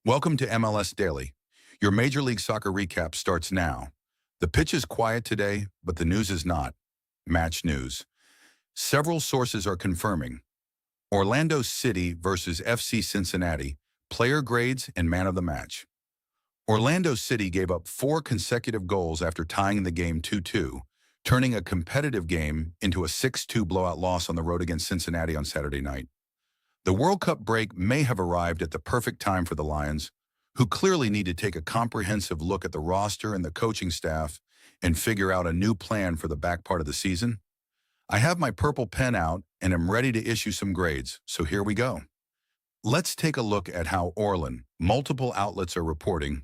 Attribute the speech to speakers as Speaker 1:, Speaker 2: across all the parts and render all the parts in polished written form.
Speaker 1: Welcome to MLS Daily. Your Major League Soccer recap starts now. The pitch is quiet today, but the news is not. Match news. Several sources are confirming. Orlando City versus FC Cincinnati, player grades and man of the match. Orlando City gave up 4 consecutive goals after tying the game 2-2, turning a competitive game into a 6-2 blowout loss on the road against Cincinnati on Saturday night. The World Cup break may have arrived at the perfect time for the Lions, who clearly need to take a comprehensive look at the roster and the coaching staff and figure out a new plan for the back part of the season. I have my purple pen out and am ready to issue some grades, so here we go. Let's take a look at how multiple outlets are reporting.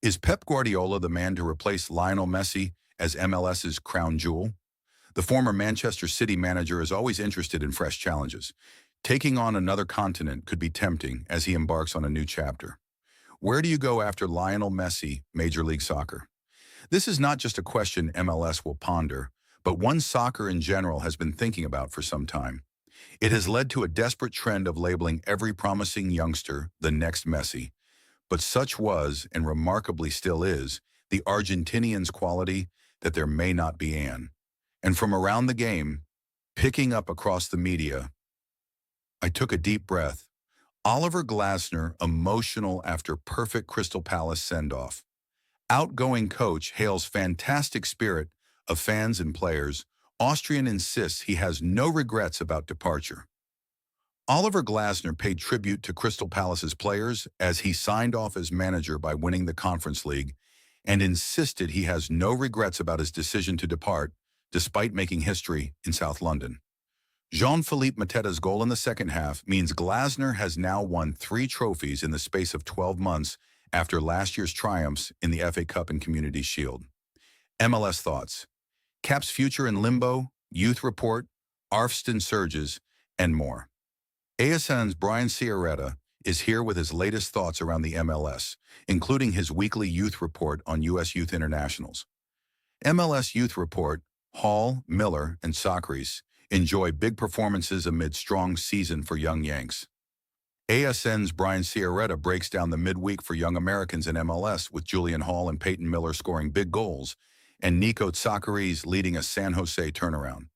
Speaker 1: Is Pep Guardiola the man to replace Lionel Messi as MLS's crown jewel? The former Manchester City manager is always interested in fresh challenges. Taking on another continent could be tempting as he embarks on a new chapter. Where do you go after Lionel Messi, Major League Soccer? This is not just a question MLS will ponder, but one soccer in general has been thinking about for some time. It has led to a desperate trend of labeling every promising youngster the next Messi. But such was, and remarkably still is, the Argentinian's quality that there may not be an. And from around the game, picking up across the media, I took a deep breath. Oliver Glasner emotional after perfect Crystal Palace send-off. Outgoing coach hails fantastic spirit of fans and players. Austrian insists he has no regrets about departure. Oliver Glasner paid tribute to Crystal Palace's players as he signed off as manager by winning the Conference League and insisted he has no regrets about his decision to depart despite making history in South London. Jean-Philippe Mateta's goal in the second half means Glasner has now won 3 trophies in the space of 12 months after last year's triumphs in the FA Cup and Community Shield. MLS Thoughts. Cap's future in limbo, youth report, Arfsten surges, and more. ASN's Brian Ciaretta is here with his latest thoughts around the MLS, including his weekly youth report on U.S. youth internationals. MLS Youth Report, Hall, Miller, and Tsakiris enjoy big performances amid strong season for young Yanks. ASN's Brian Ciaretta breaks down the midweek for young Americans in MLS with Julian Hall and Peyton Miller scoring big goals and Nico Tsakiris leading a San Jose turnaround.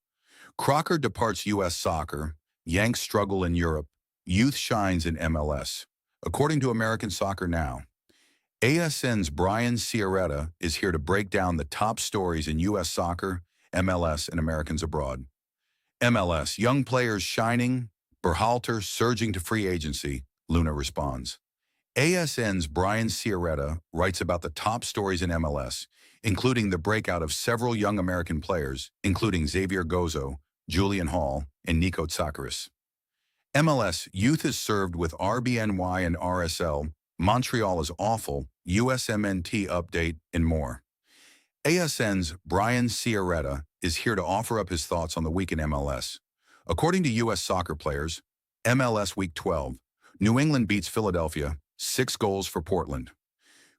Speaker 1: Crocker departs U.S. soccer, Yanks struggle in Europe, youth shines in MLS. According to American Soccer Now, ASN's Brian Ciaretta is here to break down the top stories in U.S. soccer, MLS, and Americans abroad. MLS, young players shining, Berhalter surging to free agency, Luna responds. ASN's Brian Ciaretta writes about the top stories in MLS, including the breakout of several young American players, including Xavier Gozo, Julian Hall, and Nico Tsakiris. MLS Youth is served with RBNY and RSL, Montreal is awful, USMNT update, and more. ASN's Brian Ciaretta is here to offer up his thoughts on the week in MLS. According to U.S. soccer players, MLS Week 12, New England beats Philadelphia, 6 goals for Portland.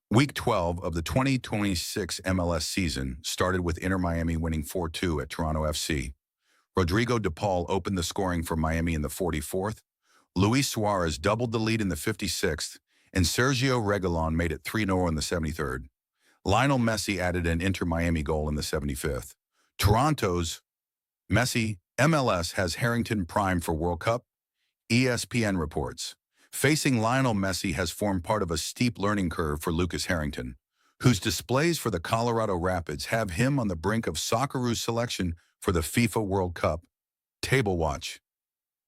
Speaker 1: Week 12 of the 2026 MLS season started with Inter Miami winning 4-2 at Toronto FC. Rodrigo De Paul opened the scoring for Miami in the 44th, Luis Suarez doubled the lead in the 56th, and Sergio Reguilon made it 3-0 in the 73rd. Lionel Messi added an Inter Miami goal in the 75th. Toronto's Messi, MLS has Herrington primed for World Cup, ESPN reports. Facing Lionel Messi has formed part of a steep learning curve for Lucas Herrington, whose displays for the Colorado Rapids have him on the brink of Socceroos selection for the FIFA World Cup. Table watch.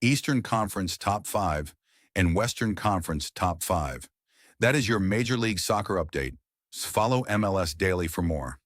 Speaker 1: Eastern Conference Top 5 and Western Conference Top 5. That is your Major League Soccer update. Follow MLS Daily for more.